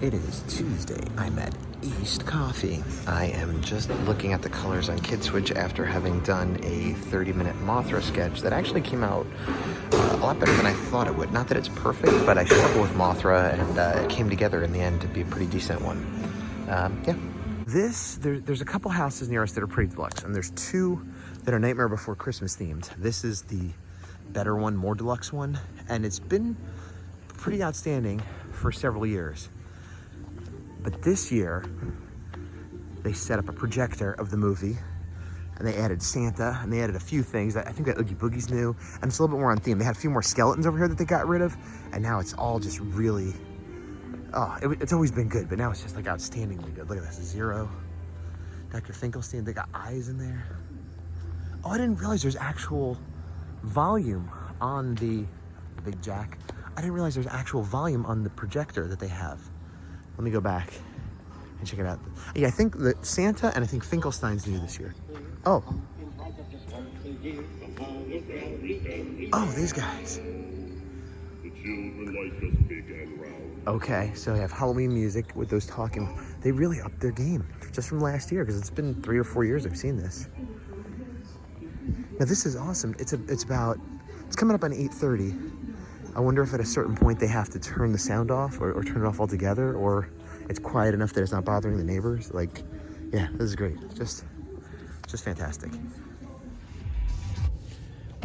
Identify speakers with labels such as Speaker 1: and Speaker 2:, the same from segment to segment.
Speaker 1: It is Tuesday. I'm at East Coffee. I am just looking at the colors on Kid Switch after having done a 30-minute Mothra sketch that actually came out a lot better than I thought it would. Not that it's perfect, but I struggle with Mothra, and it came together in the end to be a pretty decent one. Yeah. There's a couple houses near us that are pretty deluxe, and there's two that are Nightmare Before Christmas themed. This is the better one, more deluxe one, and it's been pretty outstanding for several years. But this year, they set up a projector of the movie, and they added Santa, and they added a few things. I think that Oogie Boogie's new, and it's a little bit more on theme. They had a few more skeletons over here that they got rid of, and now it's all just really, it's always been good, but now it's just like outstandingly good. Look at this, Zero, Dr. Finkelstein, they got eyes in there. Oh, I didn't realize there's actual volume on the Big Jack. I didn't realize there's actual volume on the projector that they have. Let me go back and check it out. Yeah, I think that Santa and I think Finkelstein's new this year. Oh. Oh, these guys. Okay, so they have Halloween music with those talking. They really upped their game just from last year because it's been 3 or 4 years I've seen this. Now this is awesome. It's coming up on 8:30. I wonder if at a certain point they have to turn the sound off or turn it off altogether, or it's quiet enough that it's not bothering the neighbors. Like, yeah, this is great. Just fantastic.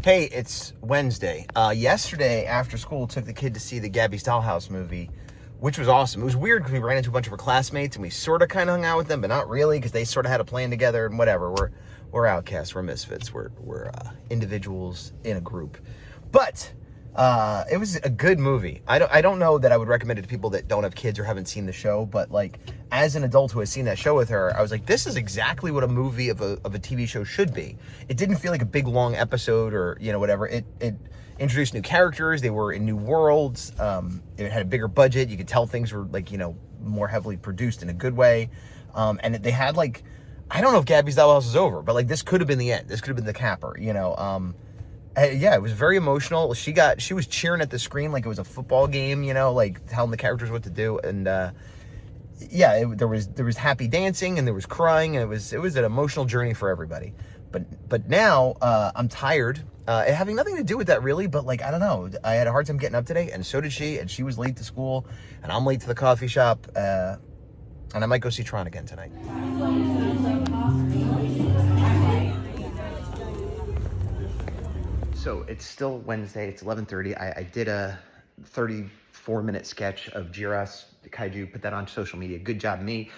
Speaker 1: Hey, it's Wednesday. Yesterday after school, took the kid to see the Gabby's Dollhouse movie, which was awesome. It was weird because we ran into a bunch of her classmates and we sort of kind of hung out with them, but not really because they sort of had a plan together and whatever. We're outcasts. We're misfits. We're individuals in a group. But it was a good movie. I don't know that I would recommend it to people that don't have kids or haven't seen the show, but like as an adult who has seen that show with her, I was like, this is exactly what a movie of a TV show should be. It didn't feel like a big long episode or whatever. It introduced new characters. They were in new worlds. It had a bigger budget. You could tell things were like more heavily produced in a good way. And they had like, I don't know if Gabby's Dollhouse is over, but like this could have been the end. This could have been the capper. Yeah, it was very emotional. She was cheering at the screen like it was a football game, like telling the characters what to do. And there was happy dancing and there was crying, and it was an emotional journey for everybody. But now I'm tired. Having nothing to do with that really, but like I don't know. I had a hard time getting up today, and so did she. And she was late to school, and I'm late to the coffee shop. And I might go see Tron again tonight. So it's still Wednesday, it's 11:30. I did a 34-minute sketch of Jiras, the kaiju, put that on social media. Good job, me.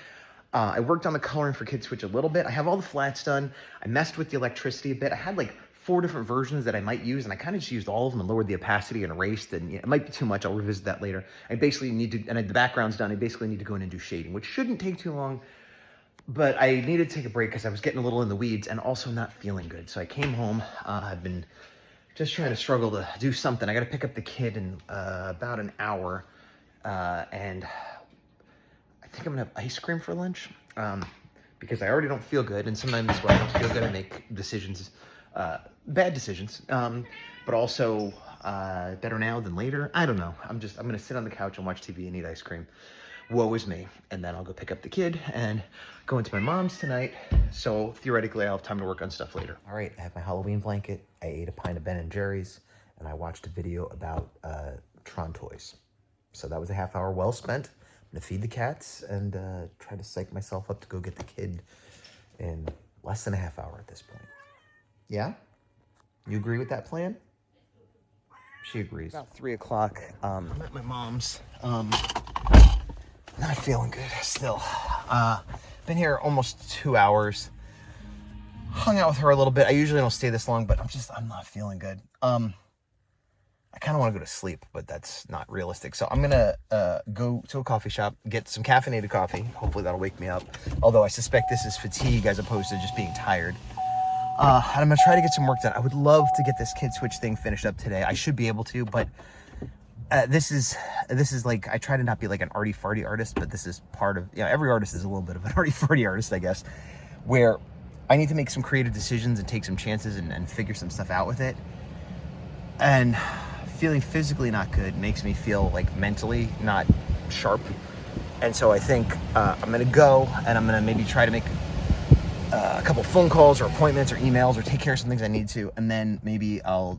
Speaker 1: I worked on the coloring for Kid Switch a little bit. I have all the flats done. I messed with the electricity a bit. I had like 4 different versions that I might use, and I kind of just used all of them and lowered the opacity and erased, and it might be too much. I'll revisit that later. I basically need to, and the background's done, I basically need to go in and do shading, which shouldn't take too long, but I needed to take a break because I was getting a little in the weeds and also not feeling good. So I came home. I've been just trying to struggle to do something. I got to pick up the kid in about an hour, and I think I'm gonna have ice cream for lunch because I already don't feel good, and sometimes when I don't feel good, I make decisions, bad decisions, but also better now than later. I don't know. I'm gonna sit on the couch and watch TV and eat ice cream. Woe is me. And then I'll go pick up the kid and go into my mom's tonight. So theoretically, I'll have time to work on stuff later. All right, I have my Halloween blanket. I ate a pint of Ben & Jerry's, and I watched a video about Tron toys. So that was a half hour well spent. I'm gonna feed the cats and try to psych myself up to go get the kid in less than a half hour at this point. Yeah? You agree with that plan? She agrees. About 3 o'clock. I'm at my mom's. Not feeling good still. Been here almost 2 hours. Hung out with her a little bit. I usually don't stay this long, but I'm not feeling good. I kind of want to go to sleep, but that's not realistic. So I'm gonna go to a coffee shop, get some caffeinated coffee. Hopefully that'll wake me up. Although I suspect this is fatigue as opposed to just being tired. And I'm gonna try to get some work done. I would love to get this Kid Switch thing finished up today. I should be able to, but this is like, I try to not be like an arty-farty artist, but this is part of, every artist is a little bit of an arty-farty artist, I guess, where I need to make some creative decisions and take some chances and figure some stuff out with it. And feeling physically not good makes me feel like mentally not sharp. And so I think I'm gonna go and I'm gonna maybe try to make a couple phone calls or appointments or emails or take care of some things I need to. And then maybe the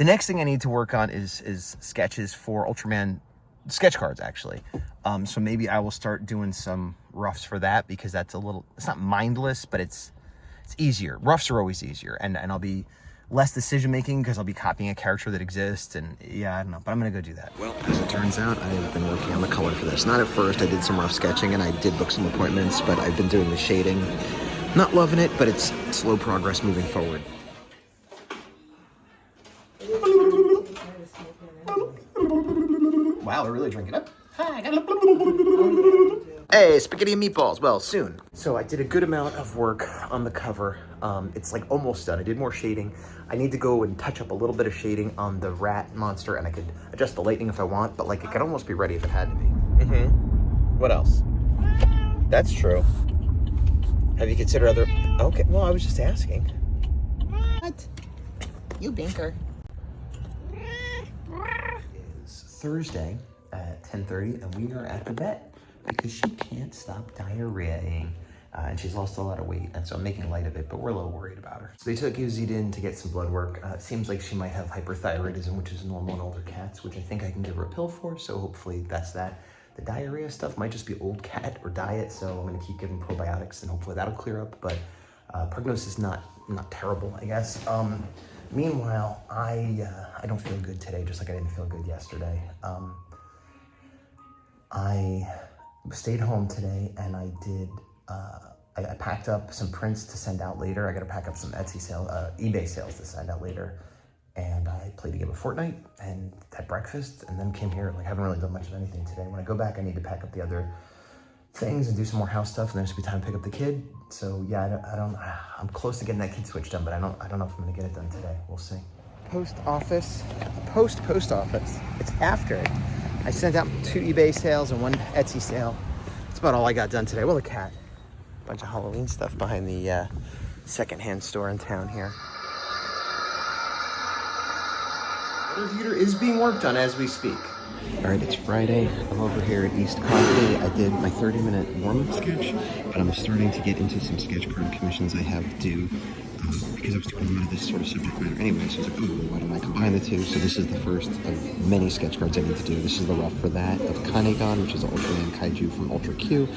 Speaker 1: next thing I need to work on is sketches for Ultraman sketch cards, actually. So maybe I will start doing some roughs for that, because that's it's not mindless, but it's easier. Roughs are always easier, and I'll be less decision making because I'll be copying a character that exists, and yeah, I don't know, but I'm gonna go do that. Well, as it turns out, I've been working on the color for this. Not at first, I did some rough sketching and I did book some appointments, but I've been doing the shading. Not loving it, but it's slow progress moving forward. Wow, they're really drinking up. Hi, hey, spaghetti and meatballs. Well, soon. So I did a good amount of work on the cover. It's like almost done. I did more shading. I need to go and touch up a little bit of shading on the rat monster, and I could adjust the lighting if I want, but like it could almost be ready if it had to be. What else? That's true. Have you considered other... Okay, well, I was just asking. What? You binker. It's Thursday at 10:30, and we are at the vet because she can't stop diarrheaing. And she's lost a lot of weight, and so I'm making light of it, but we're a little worried about her. So they took Izzy in to get some blood work. It seems like she might have hyperthyroidism, which is normal in older cats, which I think I can give her a pill for, so hopefully that's that. The diarrhea stuff might just be old cat or diet, so I'm gonna keep giving probiotics, and hopefully that'll clear up, but prognosis not terrible, I guess. Meanwhile, I don't feel good today, just like I didn't feel good yesterday. I stayed home today, and I did... I packed up some prints to send out later. I got to pack up some eBay sales to send out later. And I played a game of Fortnite and had breakfast and then came here. Like, I haven't really done much of anything today. When I go back, I need to pack up the other things and do some more house stuff, and there's gonna be time to pick up the kid. So yeah, I'm close to getting that kid switch done, but I don't know if I'm gonna get it done today. We'll see. Post office. It's after it. I sent out 2 eBay sales and 1 Etsy sale. That's about all I got done today. Well, the cat. Bunch of Halloween stuff behind the secondhand store in town here. The heater is being worked on as we speak. All right, it's Friday. I'm over here at East Coffee. I did my 30-minute warm-up sketch, but I'm starting to get into some sketch card commissions I have due because I was doing a lot of this sort of subject matter anyway. So I was like, ooh, why don't I combine the two? So this is the first of many sketch cards I need to do. This is the rough for that of Kanegon, which is an Ultraman Kaiju from Ultra Q.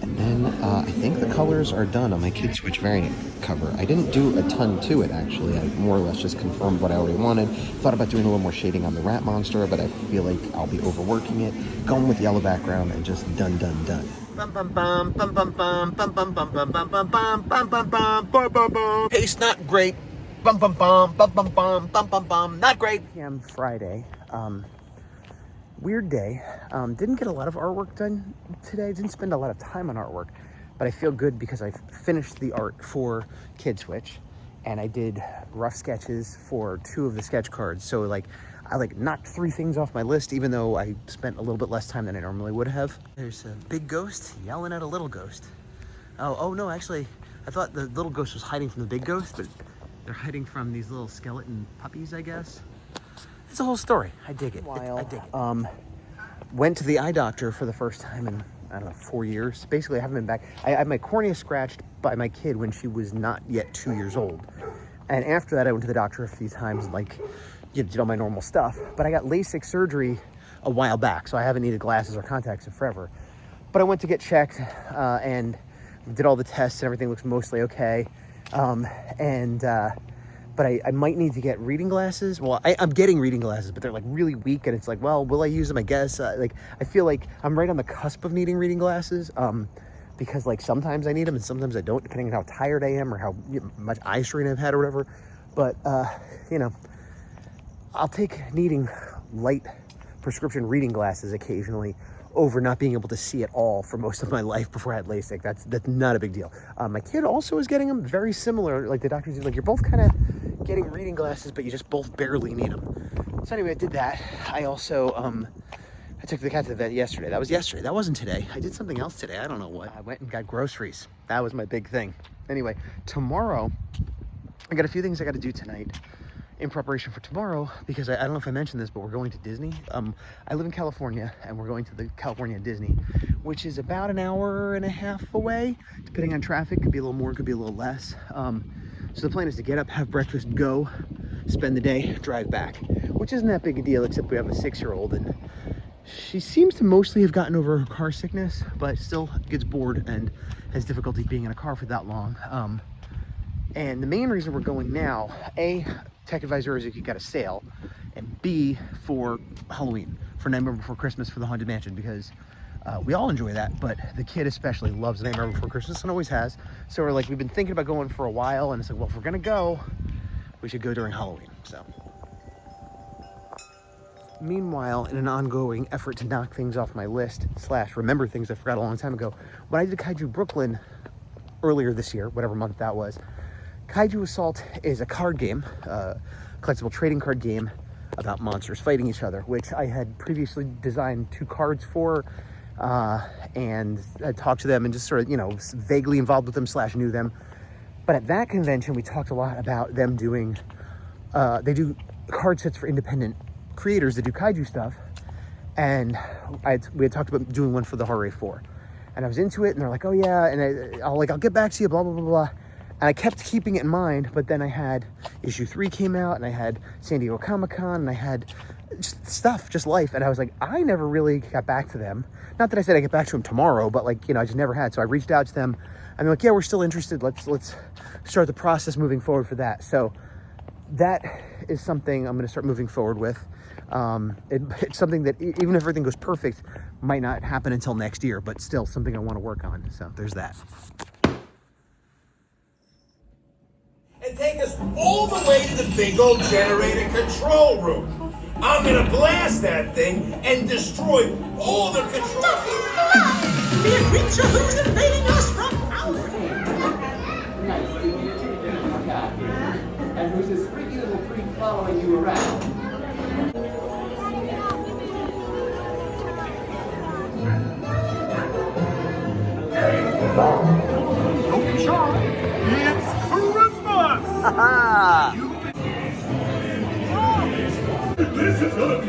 Speaker 1: And then I think the colors are done on my Kid Switch variant cover. I didn't do a ton to it, actually. I more or less just confirmed what I already wanted. Thought about doing a little more shading on the rat monster, but I feel like I'll be overworking it. Going with yellow background and just done. Bum bum bum bum bum bum bum bum bum bum bum bum bum bum bum bum bum bum bum. Pace not great. Bum bum bum bum bum bum bum bum bum. Not great. PM Friday. Weird day. Didn't get a lot of artwork done today. Didn't spend a lot of time on artwork, but I feel good because I finished the art for Kid Switch, and I did rough sketches for 2 of the sketch cards. So I knocked 3 things off my list, even though I spent a little bit less time than I normally would have. There's a big ghost yelling at a little ghost. Oh no, actually, I thought the little ghost was hiding from the big ghost, but they're hiding from these little skeleton puppies, I guess. It's a whole story. I dig it. I dig it. Went to the eye doctor for the first time in, I don't know, 4 years. Basically, I haven't been back. I had my cornea scratched by my kid when she was not yet 2 years old. And after that, I went to the doctor a few times, did all my normal stuff. But I got LASIK surgery a while back, so I haven't needed glasses or contacts in forever. But I went to get checked and did all the tests, and everything looks mostly okay. But I might need to get reading glasses. Well, I'm getting reading glasses, but they're really weak, and it's well, will I use them? I guess. I feel like I'm right on the cusp of needing reading glasses because sometimes I need them and sometimes I don't, depending on how tired I am or how much eye strain I've had or whatever. But I'll take needing light prescription reading glasses occasionally over not being able to see at all for most of my life before I had LASIK. That's not a big deal. My kid also is getting them, very similar. The doctors are you're both kind of getting reading glasses, but you just both barely need them. So anyway, I did that. I also, I took the cat to the vet yesterday. That was yesterday. That wasn't today. I did something else today. I don't know what. I went and got groceries. That was my big thing. Anyway, tomorrow, I got a few things I got to do tonight in preparation for tomorrow, because I don't know if I mentioned this, but we're going to Disney. I live in California, and we're going to the California Disney, which is about an hour and a half away, depending on traffic. Could be a little more, could be a little less. So the plan is to get up, have breakfast, go, spend the day, drive back, which isn't that big a deal, except we have a 6-year-old, and she seems to mostly have gotten over her car sickness, but still gets bored and has difficulty being in a car for that long. And the main reason we're going now, A, Tech Advisor is got a sale, and B, for Halloween, for Nightmare Before Christmas for the Haunted Mansion, because we all enjoy that, but the kid especially loves Nightmare Before Christmas and always has. So we're like, we've been thinking about going for a while, and it's like, well, if we're gonna go, we should go during Halloween. So meanwhile, in an ongoing effort to knock things off my list / remember things I forgot a long time ago, when I did Kaiju Brooklyn earlier this year, whatever month that was, Kaiju Assault is a card game, collectible trading card game about monsters fighting each other, which I had previously designed 2 cards for, and I talked to them and just sort of, you know, vaguely involved with them / knew them. But at that convention, we talked a lot about them doing, they do card sets for independent creators that do kaiju stuff, and we had talked about doing one for the Horror 4, and I was into it, and they're like, oh yeah, and I'll get back to you, blah, blah, blah, blah. And I kept keeping it in mind, but then I had issue 3 came out, and I had San Diego Comic-Con, and I had just stuff, just life, and I was like, I never really got back to them. Not that I said I'd get back to them tomorrow, but like, you know, I just never had. So I reached out to them, and they're like, yeah, we're still interested. Let's start the process moving forward for that. So that is something I'm going to start moving forward with. It's something that, even if everything goes perfect, might not happen until next year, but still something I want to work on. So there's that.
Speaker 2: And take us all the way to the big old generator control room. I'm gonna blast that thing and destroy all the control.
Speaker 3: The creature who's invading us from out.
Speaker 1: And who's this freaky little freak following you around?
Speaker 2: Don't be shy. It's Christmas. This is gonna be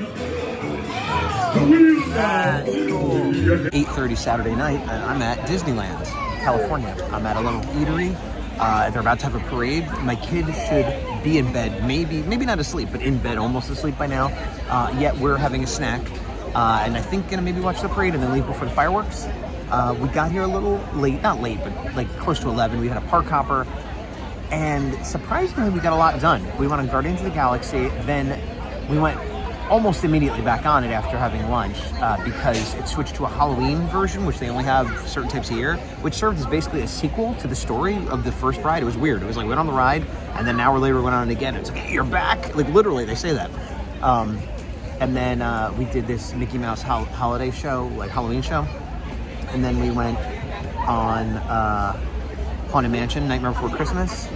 Speaker 2: the wheel.
Speaker 1: That's cool. 8:30 Saturday night, and I'm at Disneyland, California. I'm at a little eatery. They're about to have a parade. My kid should be in bed, maybe not asleep, but in bed, almost asleep by now. Yet we're having a snack, and I think gonna maybe watch the parade and then leave before the fireworks. We got here a little late, not late, but like close to 11. We had a park hopper, and surprisingly, we got a lot done. We went on Guardians of the Galaxy, then we went almost immediately back on it after having lunch, because it switched to a Halloween version, which they only have certain types a year, which served as basically a sequel to the story of the first ride. It was weird. It was like we went on the ride, and then an hour later we went on it again. It's like, hey, you're back. Like literally, they say that. And then we did this Mickey Mouse holiday show, like Halloween show. And then we went on Haunted Mansion, Nightmare Before Christmas.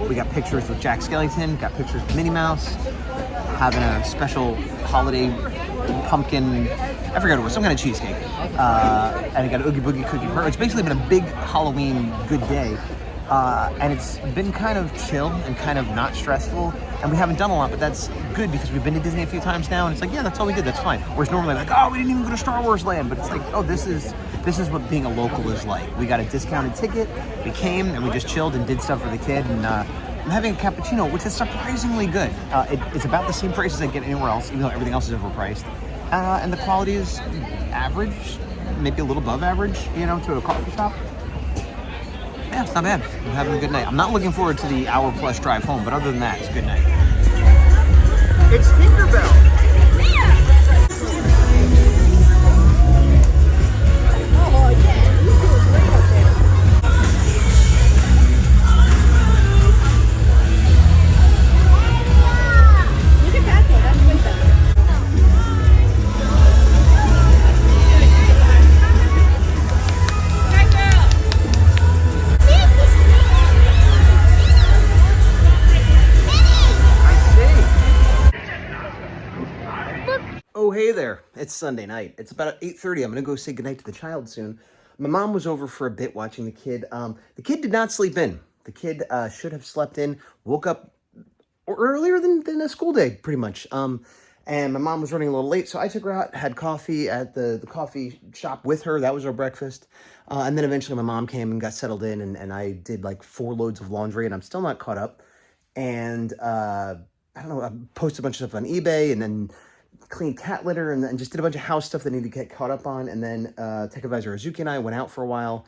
Speaker 1: We got pictures with Jack Skellington, got pictures with Minnie Mouse, having a special holiday pumpkin, I forget what it was, some kind of cheesecake. And I got an Oogie Boogie cookie for her. It's basically been a big Halloween good day. And it's been kind of chill and kind of not stressful. And we haven't done a lot, but that's good because we've been to Disney a few times now, and it's like, yeah, that's all we did, that's fine. Whereas normally like, oh, we didn't even go to Star Wars Land, but it's like, oh, this is what being a local is like. We got a discounted ticket, we came, and we just chilled and did stuff for the kid, and I'm having a cappuccino, which is surprisingly good. It's about the same price as I get anywhere else, even though everything else is overpriced. And the quality is average, maybe a little above average, you know, to a coffee shop. Yeah, it's not bad. I'm having a good night. I'm not looking forward to the hour-plus drive home, but other than that, it's a good night. It's Tinkerbell.
Speaker 3: Oh, yeah, you do great up there. Look at that, though. That's way better.
Speaker 1: Oh, hey there. It's Sunday night. It's about 8:30. I'm going to go say goodnight to the child soon. My mom was over for a bit watching the kid. The kid did not sleep in. The kid should have slept in, woke up earlier than a school day, pretty much. And my mom was running a little late, so I took her out, had coffee at the coffee shop with her. That was our breakfast. And then eventually my mom came and got settled in, and I did like 4 loads of laundry, and I'm still not caught up. And I don't know, I posted a bunch of stuff on eBay, and then cleaned cat litter, and just did a bunch of house stuff that I needed to get caught up on. And then Tech Advisor Azuki and I went out for a while.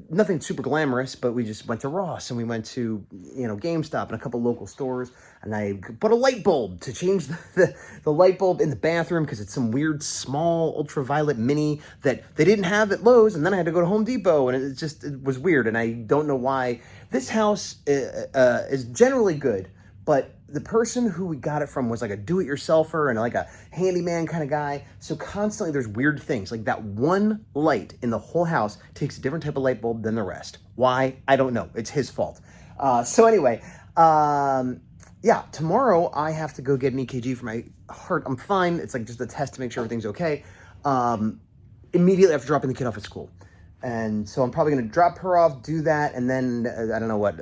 Speaker 1: Nothing super glamorous, but we just went to Ross, and we went to, GameStop and a couple local stores, and I bought a light bulb to change the light bulb in the bathroom because it's some weird small ultraviolet mini that they didn't have at Lowe's, and then I had to go to Home Depot, and it was weird, and I don't know why. This house is generally good, but the person who we got it from was like a do-it-yourselfer and like a handyman kind of guy. So constantly there's weird things. Like that one light in the whole house takes a different type of light bulb than the rest. Why? I don't know. It's his fault. So anyway, yeah, tomorrow I have to go get an EKG for my heart. I'm fine. It's like just a test to make sure everything's okay. Immediately after dropping the kid off at school. And so I'm probably going to drop her off, do that, and then I don't know what,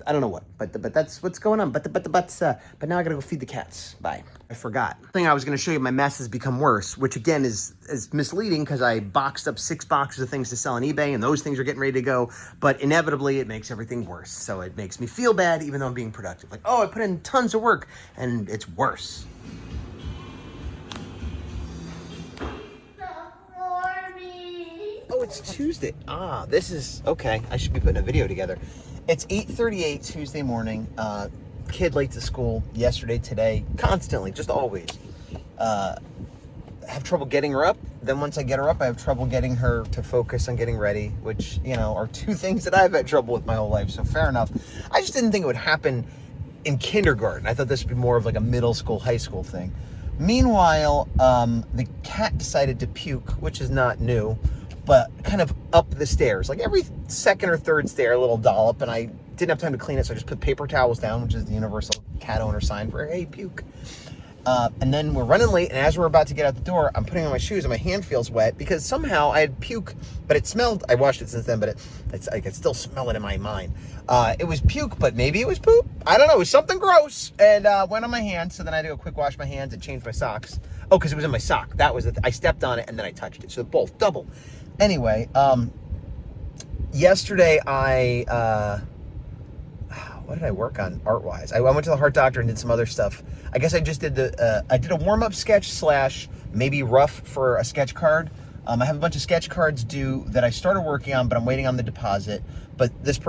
Speaker 1: I don't know what, but that's what's going on. But now I got to go feed the cats. Bye. I forgot. The thing I was going to show you, my mess has become worse, which again is misleading because I boxed up 6 boxes of things to sell on eBay, and those things are getting ready to go. But inevitably, it makes everything worse. So it makes me feel bad, even though I'm being productive. Like, oh, I put in tons of work, and it's worse. Oh, it's Tuesday. This is okay. I should be putting a video together. It's 8:38 Tuesday morning. Kid late to school yesterday, today, constantly, just always. I have trouble getting her up. Then once I get her up, I have trouble getting her to focus on getting ready, which, are 2 things that I've had trouble with my whole life. So fair enough. I just didn't think it would happen in kindergarten. I thought this would be more of like a middle school, high school thing. Meanwhile, the cat decided to puke, which is not new, but kind of up the stairs, like every 2nd or 3rd stair, a little dollop, and I didn't have time to clean it, so I just put paper towels down, which is the universal cat owner sign for, hey, puke. And then we're running late, and as we're about to get out the door, I'm putting on my shoes, and my hand feels wet, because somehow I had puke, but it smelled, I washed it since then, but I can still smell it in my mind. It was puke, but maybe it was poop. I don't know, it was something gross, and went on my hand, so then I had to go quick wash my hands and change my socks. Oh, because it was in my sock. That was it. I stepped on it, and then I touched it, so both, double. Anyway, yesterday what did I work on art-wise? I went to the heart doctor and did some other stuff. I guess I just did I did a warm-up sketch / maybe rough for a sketch card. I have a bunch of sketch cards due that I started working on, but I'm waiting on the deposit. But this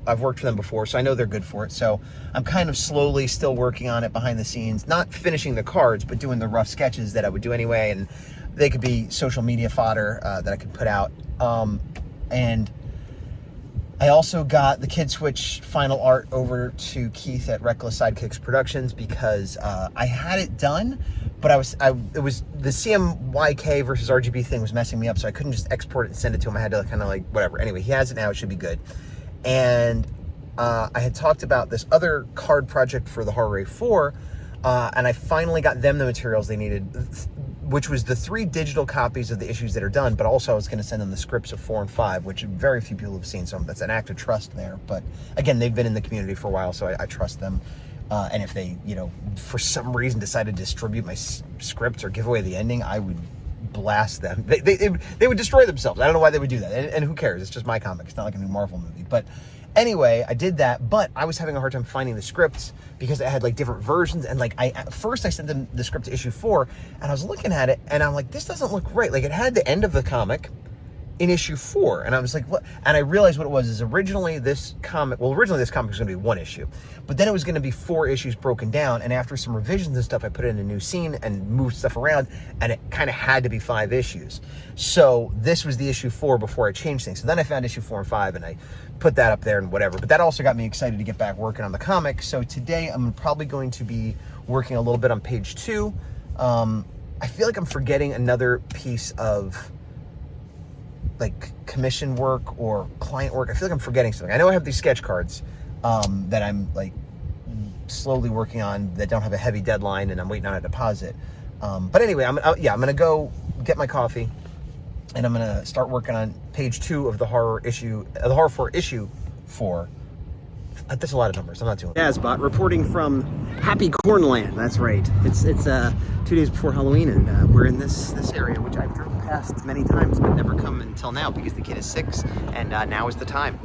Speaker 1: I've worked for them before, so I know they're good for it. So I'm kind of slowly still working on it behind the scenes, not finishing the cards, but doing the rough sketches that I would do anyway. And they could be social media fodder that I could put out. And I also got the Kid Switch final art over to Keith at Reckless Sidekicks Productions because I had it done, but it was the CMYK versus RGB thing was messing me up, so I couldn't just export it and send it to him. I had to kind of like whatever. Anyway, he has it now. It should be good. And I had talked about this other card project for the Horror 4, and I finally got them the materials they needed, which was the 3 digital copies of the issues that are done, but also I was going to send them the scripts of 4 and 5, which very few people have seen, so that's an act of trust there. But again, they've been in the community for a while, so I trust them. And if they, for some reason decide to distribute my scripts or give away the ending, I would blast them. They would destroy themselves. I don't know why they would do that, and who cares? It's just my comic. It's not like a new Marvel movie, but anyway, I did that, but I was having a hard time finding the scripts because it had like different versions. And like at first I sent them the script to issue 4, and I was looking at it and I'm like, this doesn't look right. Like it had the end of the comic in issue 4, and I was like, what? And I realized what it was is originally this comic was going to be 1 issue, but then it was going to be 4 issues broken down. And after some revisions and stuff, I put in a new scene and moved stuff around, and it kind of had to be 5 issues. So this was the issue 4 before I changed things. So then I found issue 4 and 5, and I put that up there and whatever. But that also got me excited to get back working on the comic. So today I'm probably going to be working a little bit on page 2. I feel like I'm forgetting another piece of like commission work or client work. I feel like I'm forgetting something. I know I have these sketch cards that I'm like slowly working on that don't have a heavy deadline, and I'm waiting on a deposit. But anyway, I'm gonna go get my coffee, and I'm gonna start working on page 2 of the horror 4 issue 4. That's a lot of numbers. I'm not doing
Speaker 4: Yazbot reporting from Happy Cornland. That's right. It's 2 days before Halloween, and we're in this area, which I've driven past many times, but never come until now because the kid is 6, and now is the time.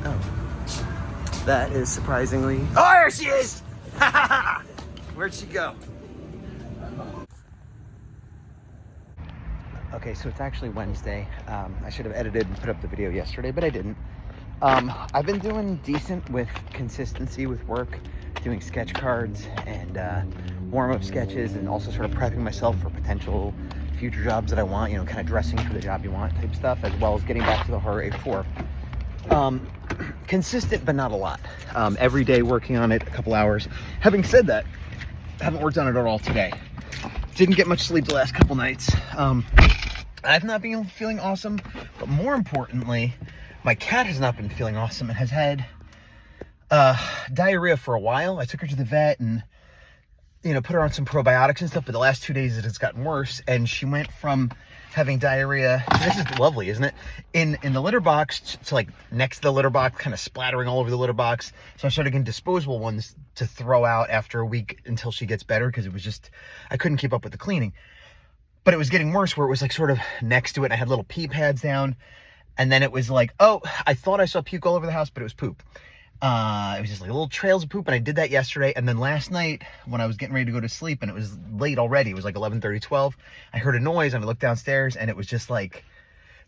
Speaker 4: Oh, that is surprisingly. Oh, there she is! Where'd she go? Okay, so it's actually Wednesday. I should have edited and put up the video yesterday, but I didn't. I've been doing decent with consistency with work, doing sketch cards and warm-up sketches, and also sort of prepping myself for potential future jobs that I want, you know, kind of dressing for the job you want type stuff, as well as getting back to the horror A4. Consistent, but not a lot. Every day working on it, a couple hours. Having said that, I haven't worked on it at all today. Didn't get much sleep the last couple nights. I've not been feeling awesome, but more importantly, my cat has not been feeling awesome and has had diarrhea for a while. I took her to the vet and, you know, put her on some probiotics and stuff, but the last 2 days it has gotten worse, and she went from having diarrhea, this is lovely, isn't it, in the litter box to like next to the litter box, kind of splattering all over the litter box. So I started getting disposable ones to throw out after a week until she gets better, because it was just, I couldn't keep up with the cleaning. But it was getting worse where it was like sort of next to it. I had little pee pads down, and then it was like, oh, I thought I saw puke all over the house, but it was poop. It was just like little trails of poop, and I did that yesterday. And then last night when I was getting ready to go to sleep, and it was late already, it was like 11:30, 12, I heard a noise and I looked downstairs, and it was just like,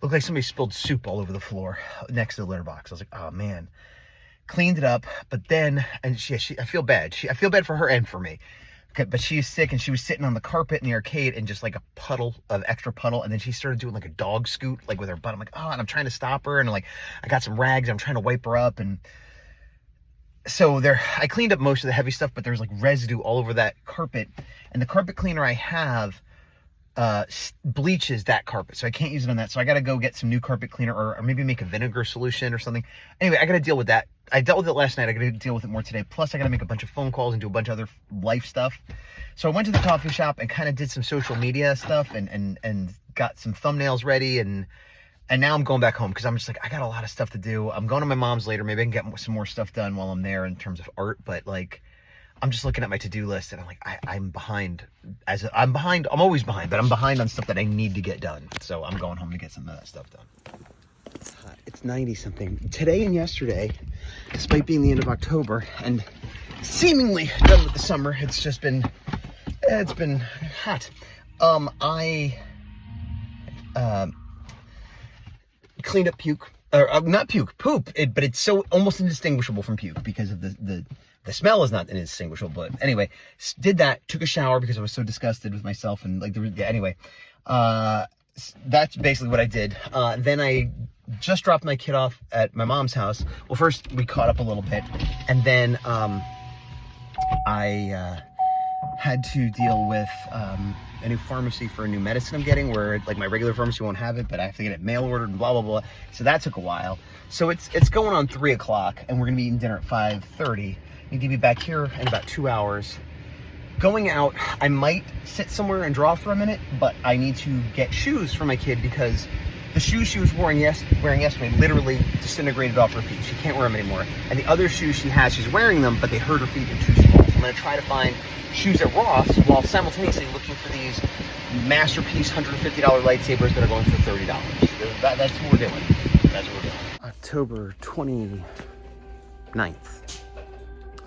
Speaker 4: looked like somebody spilled soup all over the floor next to the litter box. I was like, oh man. Cleaned it up, but then, and I feel bad. I feel bad for her and for me. But she's sick, and she was sitting on the carpet in the arcade in just like a puddle of extra puddle, and then she started doing like a dog scoot, like with her butt. I'm like, oh, and I'm trying to stop her, and like I got some rags, I'm trying to wipe her up, and so I cleaned up most of the heavy stuff, but there's like residue all over that carpet, and the carpet cleaner I have bleaches that carpet, so I can't use it on that. So I got to go get some new carpet cleaner, or maybe make a vinegar solution or something. Anyway, I got to deal with that. I dealt with it last night. I got to deal with it more today. Plus, I got to make a bunch of phone calls and do a bunch of other life stuff. So I went to the coffee shop and kind of did some social media stuff and got some thumbnails ready, and now I'm going back home because I'm just like, I got a lot of stuff to do. I'm going to my mom's later. Maybe I can get some more stuff done while I'm there in terms of art, but like, I'm just looking at my to-do list, and I'm like, I'm behind. I'm always behind, but I'm behind on stuff that I need to get done. So I'm going home to get some of that stuff done. It's hot. It's 90 something. Today and yesterday, despite being the end of October and seemingly done with the summer, it's just been, it's been hot. I cleaned up puke, or not puke, poop, but it's so almost indistinguishable from puke because of the smell is not indistinguishable. But anyway, did that, took a shower because I was so disgusted with myself, and like, anyway, that's basically what I did. Then I just dropped my kid off at my mom's house. Well, first we caught up a little bit, and then I had to deal with a new pharmacy for a new medicine I'm getting, where like my regular pharmacy won't have it, but I have to get it mail ordered and blah blah blah. So that took a while. So it's going on 3 o'clock, and we're gonna be eating dinner at 5:30. Need to be back here in about 2 hours. Going out, I might sit somewhere and draw for a minute, but I need to get shoes for my kid because the shoes she was wearing yesterday literally disintegrated off her feet. She can't wear them anymore. And the other shoes she has, she's wearing them, but they hurt her feet. They're too small. So I'm going to try to find shoes at Ross while simultaneously looking for these masterpiece $150 lightsabers that are going for $30. That's what we're doing. That's what we're doing. October 29th.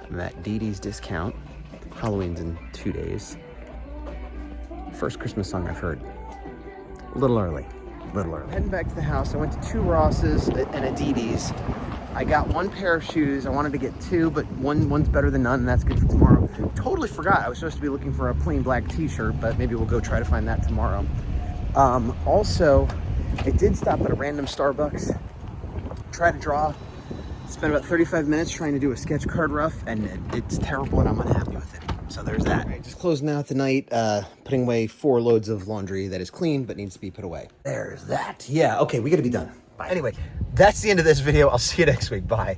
Speaker 4: I'm at Dee Dee's discount. Halloween's in 2 days. First Christmas song I've heard. A little early. Heading back to the house. I went to 2 Rosses and a Dee Dee's. I got 1 pair of shoes. I wanted to get 2, but one's better than none, and that's good for tomorrow. Totally forgot. I was supposed to be looking for a plain black t-shirt, but maybe we'll go try to find that tomorrow. Also, I did stop at a random Starbucks, try to draw. Spent about 35 minutes trying to do a sketch card rough, and it's terrible, and I'm unhappy with it. So there's that. Right, just closing out the night, putting away 4 loads of laundry that is clean but needs to be put away. There's that. Yeah, okay, we gotta be done. Bye. Anyway, that's the end of this video. I'll see you next week. Bye.